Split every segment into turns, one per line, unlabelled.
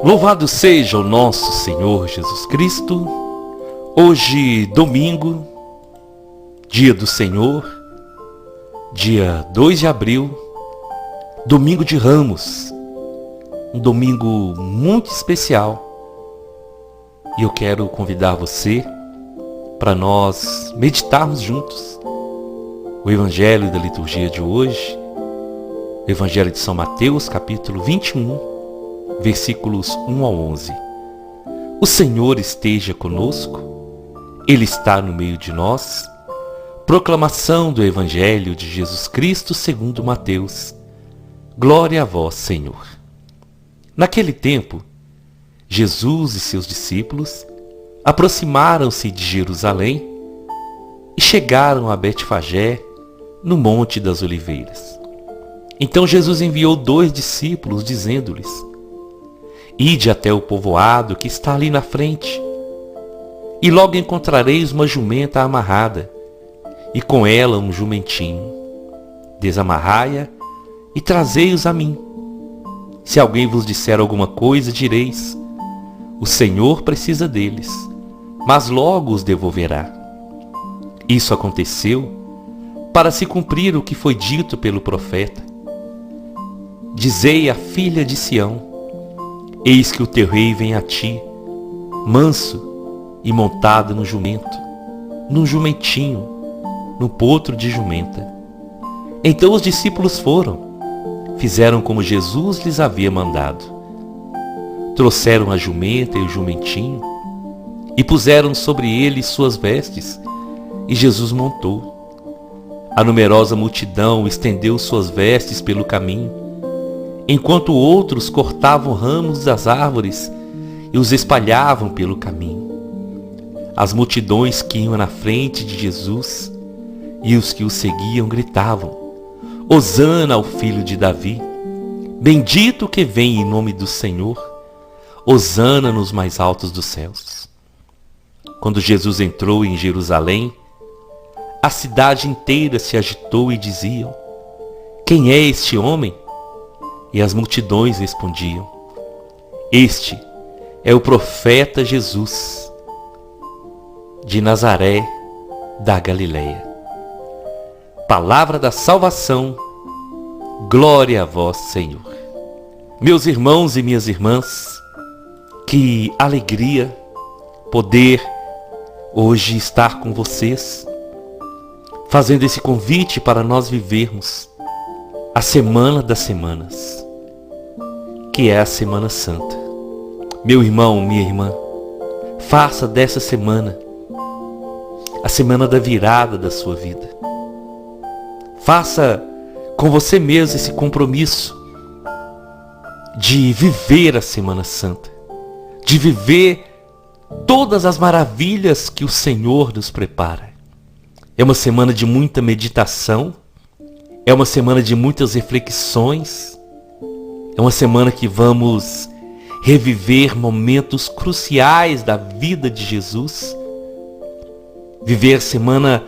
Louvado seja o nosso Senhor Jesus Cristo. Hoje, domingo, dia do Senhor, dia 2 de abril, domingo de Ramos, um domingo muito especial. E eu quero convidar você para nós meditarmos juntos o Evangelho da liturgia de hoje, o Evangelho de São Mateus, capítulo 21, versículos 1 ao 11. O Senhor esteja conosco, Ele está no meio de nós. Proclamação do Evangelho de Jesus Cristo segundo Mateus. Glória a vós, Senhor. Naquele tempo, Jesus e seus discípulos aproximaram-se de Jerusalém e chegaram a Betfagé, no Monte das Oliveiras. Então Jesus enviou 2 discípulos, dizendo-lhes: Ide até o povoado que está ali na frente, e logo encontrareis uma jumenta amarrada, e com ela um jumentinho. Desamarrai-a e trazei-os a mim. Se alguém vos disser alguma coisa, direis: o Senhor precisa deles, mas logo os devolverá. Isso aconteceu para se cumprir o que foi dito pelo profeta: Dizei à filha de Sião: eis que o teu rei vem a ti, manso e montado no jumento, num jumentinho, no potro de jumenta. Então os discípulos foram, fizeram como Jesus lhes havia mandado. Trouxeram a jumenta e o jumentinho, e puseram sobre eles suas vestes, e Jesus montou. A numerosa multidão estendeu suas vestes pelo caminho, enquanto outros cortavam ramos das árvores e os espalhavam pelo caminho. As multidões que iam na frente de Jesus e os que o seguiam gritavam: Hosana ao filho de Davi! Bendito que vem em nome do Senhor! Hosana nos mais altos dos céus! Quando Jesus entrou em Jerusalém, a cidade inteira se agitou e diziam: Quem é este homem? E as multidões respondiam: Este é o profeta Jesus, de Nazaré da Galileia. Palavra da salvação, glória a vós, Senhor. Meus irmãos e minhas irmãs, que alegria poder hoje estar com vocês, fazendo esse convite para nós vivermos a Semana das Semanas, que é a Semana Santa. Meu irmão, minha irmã, faça dessa semana a semana da virada da sua vida. Faça com você mesmo esse compromisso de viver a Semana Santa, de viver todas as maravilhas que o Senhor nos prepara. É uma semana de muita meditação, é uma semana de muitas reflexões, é uma semana que vamos reviver momentos cruciais da vida de Jesus, viver a semana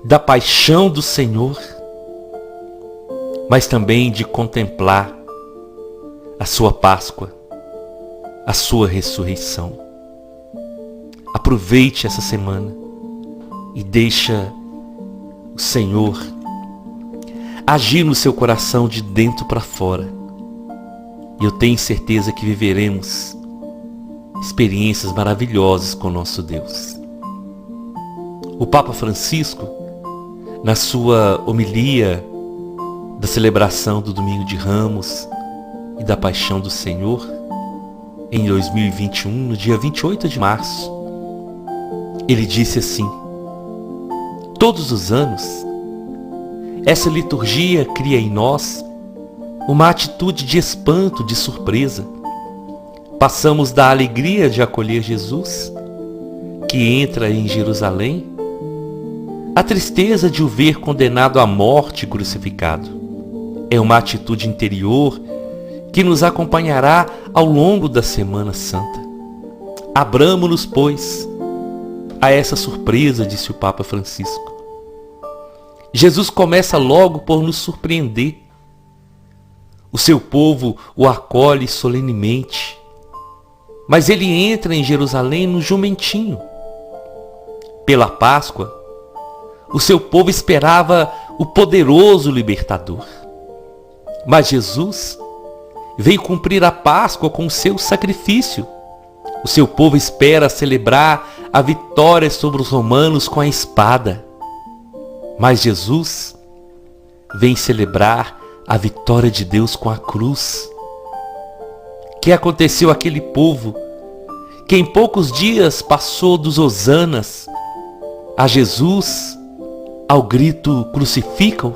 da paixão do Senhor, mas também de contemplar a sua Páscoa, a sua ressurreição. Aproveite essa semana e deixa o Senhor agir no seu coração de dentro para fora. E eu tenho certeza que viveremos experiências maravilhosas com nosso Deus. O Papa Francisco, na sua homilia da celebração do Domingo de Ramos e da Paixão do Senhor, em 2021, no dia 28 de março, ele disse assim: todos os anos, essa liturgia cria em nós uma atitude de espanto, de surpresa. Passamos da alegria de acolher Jesus, que entra em Jerusalém, à tristeza de o ver condenado à morte e crucificado. É uma atitude interior que nos acompanhará ao longo da Semana Santa. Abramo-nos, pois, a essa surpresa, disse o Papa Francisco. Jesus começa logo por nos surpreender. O seu povo o acolhe solenemente, Mas ele entra em Jerusalém no jumentinho. Pela Páscoa, o seu povo esperava o poderoso libertador. Mas Jesus veio cumprir a Páscoa com o seu sacrifício. O seu povo espera celebrar a vitória sobre os romanos com a espada. Mas Jesus vem celebrar a vitória de Deus com a cruz. Que aconteceu àquele povo que em poucos dias passou dos hosanas a Jesus ao grito crucificam?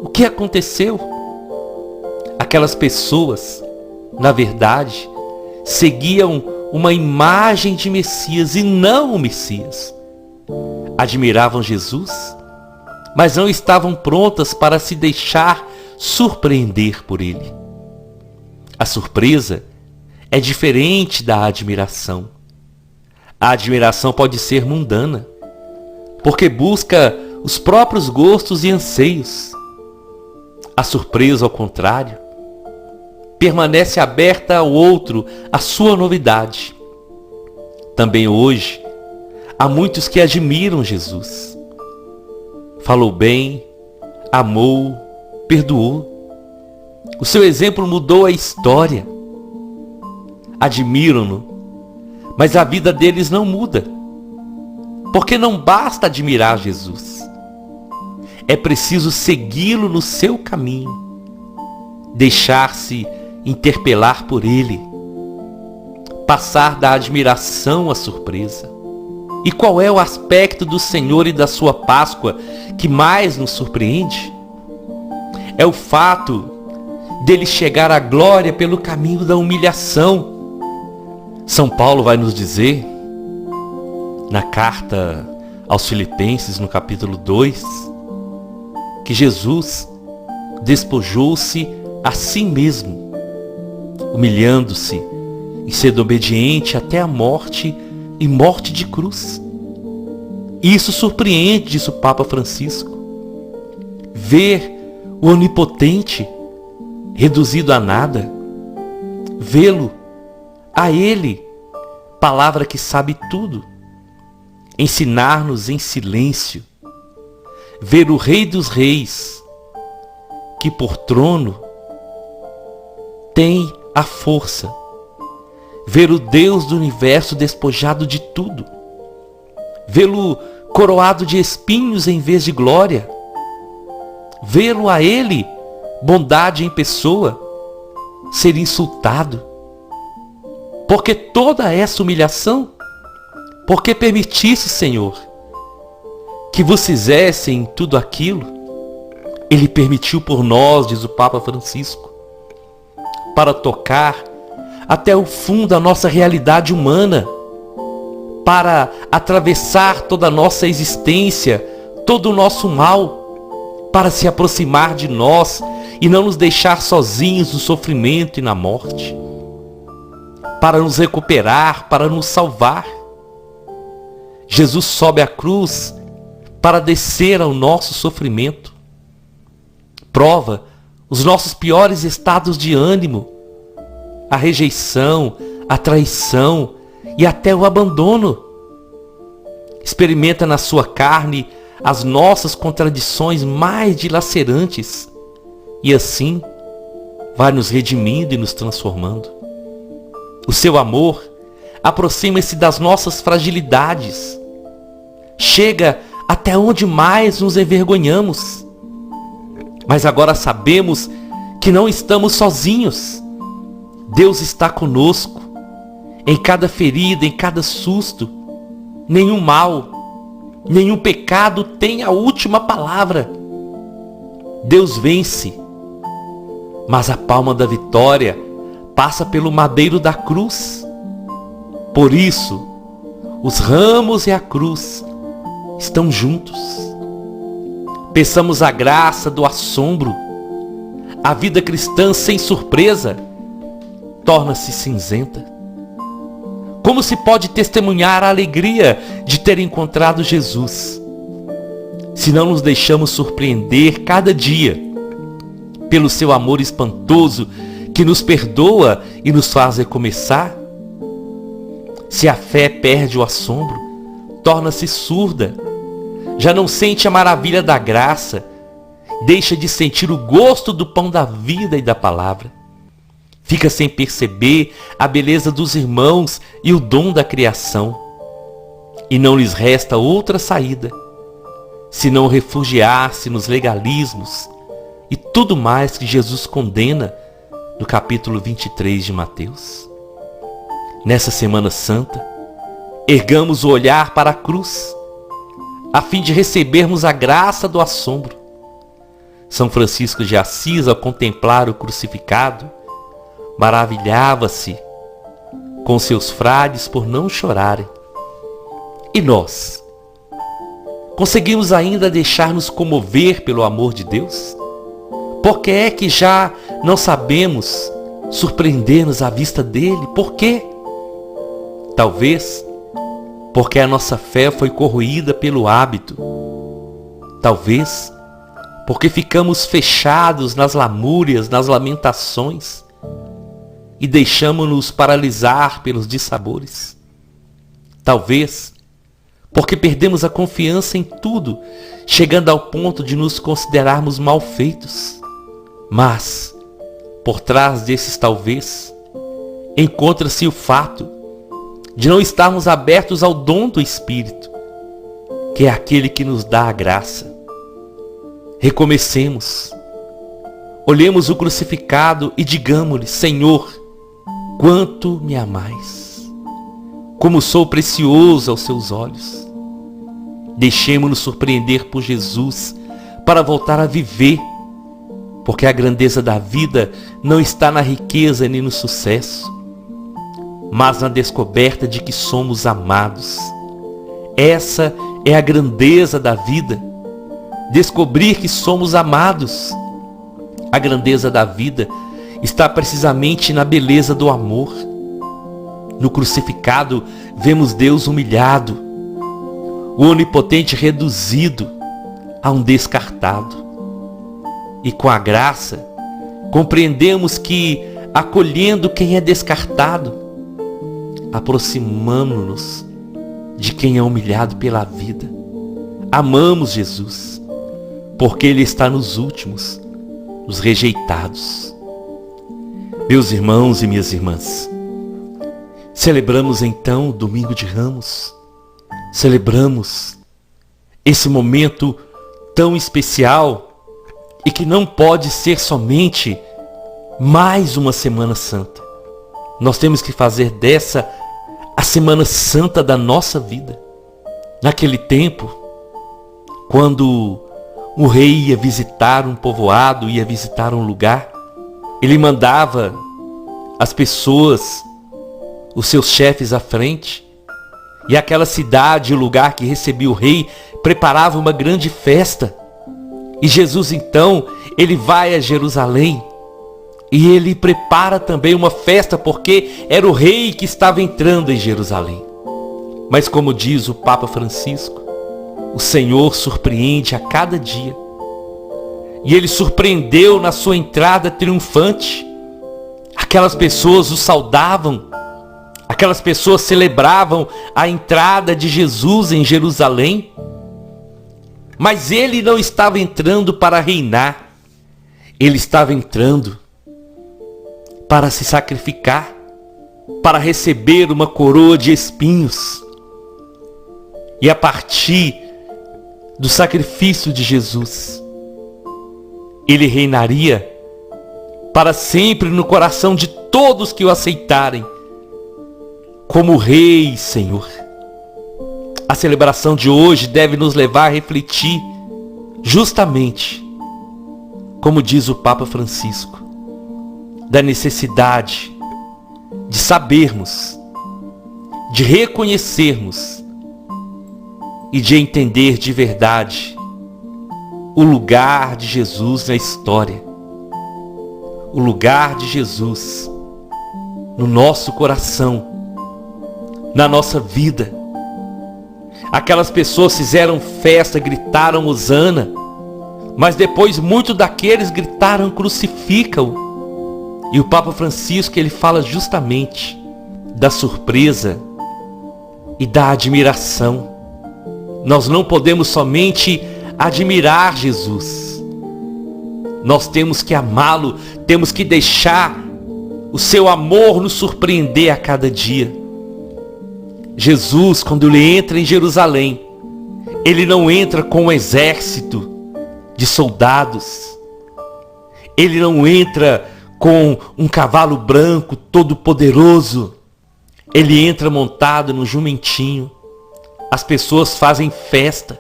O que aconteceu? Aquelas pessoas, na verdade, seguiam uma imagem de Messias e não o Messias. Admiravam Jesus, mas não estavam prontas para se deixar surpreender por ele. A surpresa é diferente da admiração. A admiração pode ser mundana, porque busca os próprios gostos e anseios. A surpresa, ao contrário, permanece aberta ao outro, à sua novidade. Também hoje, há muitos que admiram Jesus. Falou bem, amou, perdoou. O seu exemplo mudou a história. Admiram-no, mas a vida deles não muda. Porque não basta admirar Jesus. É preciso segui-lo no seu caminho. Deixar-se interpelar por ele. Passar da admiração à surpresa. E qual é o aspecto do Senhor e da sua Páscoa que mais nos surpreende? É o fato dele chegar à glória pelo caminho da humilhação. São Paulo vai nos dizer, na carta aos Filipenses, no capítulo 2, que Jesus despojou-se a si mesmo, humilhando-se e sendo obediente até a morte e morte de cruz. E isso surpreende, diz o Papa Francisco. Ver o onipotente reduzido a nada, vê-lo, a ele, palavra que sabe tudo, ensinar-nos em silêncio, ver o Rei dos Reis, que por trono tem a força, ver o Deus do universo despojado de tudo, vê-lo coroado de espinhos em vez de glória, vê-lo a ele, bondade em pessoa, ser insultado. Porque toda essa humilhação, porque permitisse, Senhor, que vos fizessem tudo aquilo, ele permitiu por nós, diz o Papa Francisco, para tocar até o fundo da nossa realidade humana, para atravessar toda a nossa existência, todo o nosso mal, para se aproximar de nós e não nos deixar sozinhos no sofrimento e na morte, para nos recuperar, para nos salvar. Jesus sobe à cruz para descer ao nosso sofrimento, prova os nossos piores estados de ânimo, a rejeição, a traição e até o abandono. Experimenta na sua carne as nossas contradições mais dilacerantes e assim vai nos redimindo e nos transformando. O seu amor aproxima-se das nossas fragilidades, chega até onde mais nos envergonhamos. Mas agora sabemos que não estamos sozinhos. Deus está conosco, em cada ferida, em cada susto. Nenhum mal, nenhum pecado tem a última palavra. Deus vence, mas a palma da vitória passa pelo madeiro da cruz. Por isso, os ramos e a cruz estão juntos. Peçamos a graça do assombro. A vida cristã sem surpresa torna-se cinzenta. Como se pode testemunhar a alegria de ter encontrado Jesus, se não nos deixamos surpreender cada dia pelo seu amor espantoso que nos perdoa e nos faz recomeçar? Se a fé perde o assombro, torna-se surda. Já não sente a maravilha da graça, deixa de sentir o gosto do pão da vida e da palavra. Fica sem perceber a beleza dos irmãos e o dom da criação. E não lhes resta outra saída, senão refugiar-se nos legalismos e tudo mais que Jesus condena no capítulo 23 de Mateus. Nessa Semana Santa, ergamos o olhar para a cruz, a fim de recebermos a graça do assombro. São Francisco de Assis, ao contemplar o crucificado, maravilhava-se com seus frades por não chorarem. E nós? Conseguimos ainda deixar-nos comover pelo amor de Deus? Por que é que já não sabemos surpreender-nos à vista dele? Por quê? Talvez porque a nossa fé foi corroída pelo hábito. Talvez porque ficamos fechados nas lamúrias, nas lamentações e deixamos-nos paralisar pelos dissabores. Talvez porque perdemos a confiança em tudo, chegando ao ponto de nos considerarmos mal feitos. Mas, por trás desses talvez, encontra-se o fato de não estarmos abertos ao dom do Espírito, que é aquele que nos dá a graça. Recomecemos, olhemos o crucificado e digamos-lhe: Senhor, quanto me amais, como sou precioso aos seus olhos. Deixemo-nos surpreender por Jesus para voltar a viver, porque a grandeza da vida não está na riqueza nem no sucesso, mas na descoberta de que somos amados. Essa é a grandeza da vida, descobrir que somos amados. A grandeza da vida está precisamente na beleza do amor. No crucificado vemos Deus humilhado, o onipotente reduzido a um descartado. E com a graça compreendemos que, acolhendo quem é descartado, aproximamo-nos de quem é humilhado pela vida. Amamos Jesus, porque Ele está nos últimos, nos rejeitados. Meus irmãos e minhas irmãs, celebramos então o Domingo de Ramos. Celebramos esse momento tão especial e que não pode ser somente mais uma Semana Santa. Nós temos que fazer dessa a Semana Santa da nossa vida. Naquele tempo, quando o rei ia visitar um povoado, ia visitar um lugar, ele mandava as pessoas, os seus chefes à frente, e aquela cidade, o lugar que recebia o rei, preparava uma grande festa. E Jesus então, ele vai a Jerusalém e ele prepara também uma festa, porque era o rei que estava entrando em Jerusalém. Mas como diz o Papa Francisco, o Senhor surpreende a cada dia. E ele surpreendeu na sua entrada triunfante. Aquelas pessoas o saudavam, aquelas pessoas celebravam a entrada de Jesus em Jerusalém. Mas ele não estava entrando para reinar, ele estava entrando para se sacrificar, para receber uma coroa de espinhos. E a partir do sacrifício de Jesus, ele reinaria para sempre no coração de todos que o aceitarem como Rei e Senhor. A celebração de hoje deve nos levar a refletir justamente, como diz o Papa Francisco, da necessidade de sabermos, de reconhecermos e de entender de verdade o lugar de Jesus na história, o lugar de Jesus no nosso coração, na nossa vida. Aquelas pessoas fizeram festa, gritaram hosana, mas depois muitos daqueles gritaram crucifica-o. E o Papa Francisco, ele fala justamente da surpresa e da admiração. Nós não podemos somente admirar Jesus. Nós temos que amá-lo, temos que deixar o seu amor nos surpreender a cada dia. Jesus, quando ele entra em Jerusalém, ele não entra com um exército de soldados. Ele não entra com um cavalo branco todo poderoso. Ele entra montado no jumentinho. As pessoas fazem festa.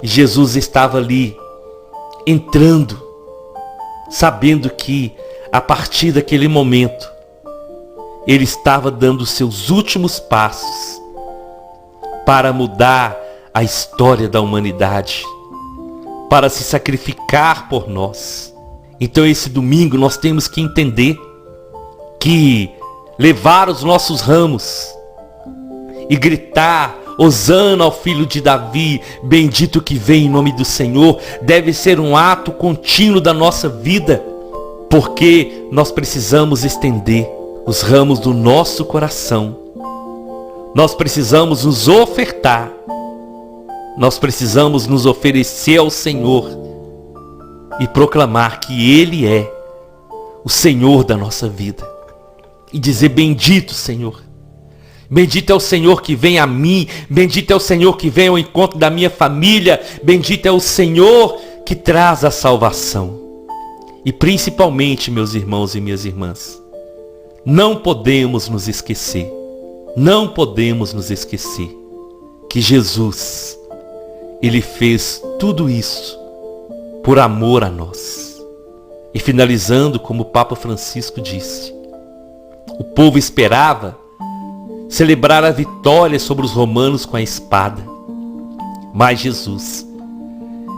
E Jesus estava ali, entrando, sabendo que a partir daquele momento, ele estava dando os seus últimos passos para mudar a história da humanidade, para se sacrificar por nós. Então esse domingo nós temos que entender que levar os nossos ramos e gritar Hosana ao filho de Davi, bendito que vem em nome do Senhor, deve ser um ato contínuo da nossa vida, porque nós precisamos estender os ramos do nosso coração. Nós precisamos nos ofertar. Nós precisamos nos oferecer ao Senhor e proclamar que Ele é o Senhor da nossa vida. E dizer, bendito Senhor. Bendito é o Senhor que vem a mim. Bendito é o Senhor que vem ao encontro da minha família. Bendito é o Senhor que traz a salvação. E principalmente, meus irmãos e minhas irmãs, não podemos nos esquecer que Jesus, Ele fez tudo isso por amor a nós. E finalizando, como o Papa Francisco disse, o povo esperava celebrar a vitória sobre os romanos com a espada, mas Jesus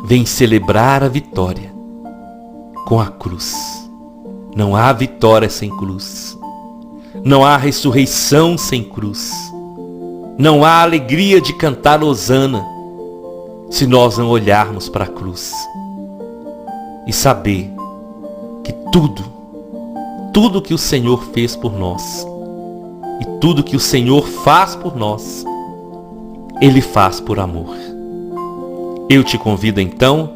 vem celebrar a vitória com a cruz. Não há vitória sem cruz. Não há ressurreição sem cruz. Não há alegria de cantar Hosana se nós não olharmos para a cruz e saber que tudo que o Senhor fez por nós e tudo que o Senhor faz por nós, Ele faz por amor. Eu te convido então,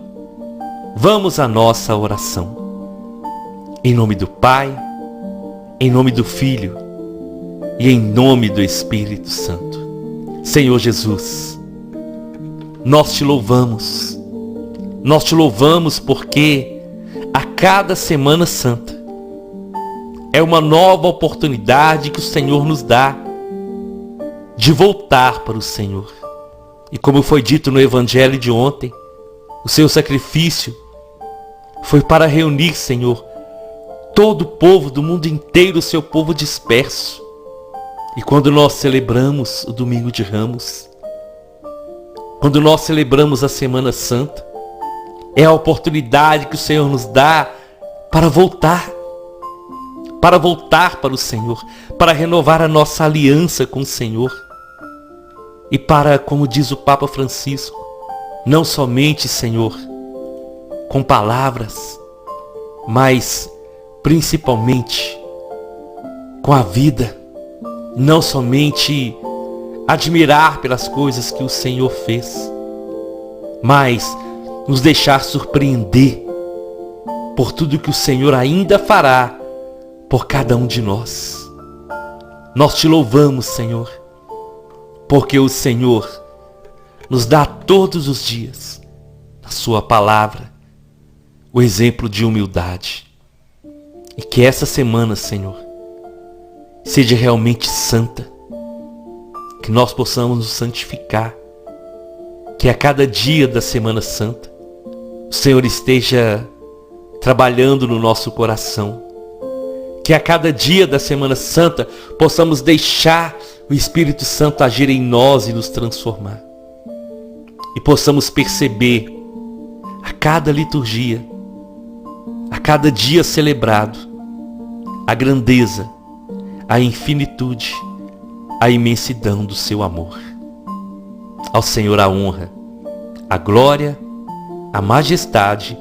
vamos à nossa oração. Em nome do Pai, em nome do Filho e em nome do Espírito Santo. Senhor Jesus, nós te louvamos porque a cada Semana Santa é uma nova oportunidade que o Senhor nos dá de voltar para o Senhor. E como foi dito no Evangelho de ontem, o seu sacrifício foi para reunir, Senhor, todo o povo do mundo inteiro, o seu povo disperso. E quando nós celebramos o Domingo de Ramos, quando nós celebramos a Semana Santa, é a oportunidade que o Senhor nos dá para voltar para o Senhor, para renovar a nossa aliança com o Senhor. E para, como diz o Papa Francisco, não somente, Senhor, com palavras, mas principalmente com a vida, não somente admirar pelas coisas que o Senhor fez, mas nos deixar surpreender por tudo que o Senhor ainda fará por cada um de nós. Nós te louvamos, Senhor, porque o Senhor nos dá todos os dias, na sua palavra, o exemplo de humildade. E que essa semana, Senhor, seja realmente santa, que nós possamos nos santificar, que a cada dia da Semana Santa, o Senhor esteja trabalhando no nosso coração, que a cada dia da Semana Santa possamos deixar o Espírito Santo agir em nós e nos transformar. E possamos perceber a cada liturgia, a cada dia celebrado, a grandeza, a infinitude, a imensidão do seu amor. Ao Senhor a honra, a glória, a majestade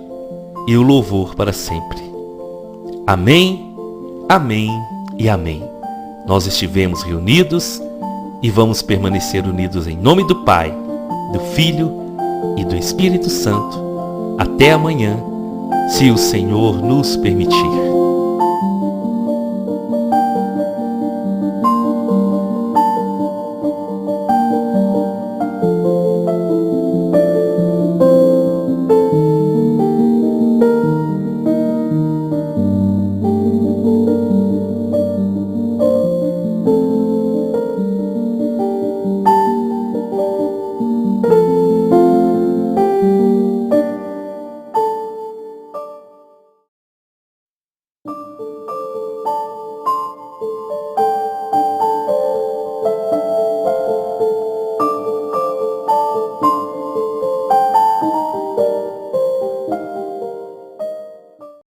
e o louvor para sempre. Amém. Amém e amém. Nós estivemos reunidos e vamos permanecer unidos em nome do Pai, do Filho e do Espírito Santo. Até amanhã, se o Senhor nos permitir.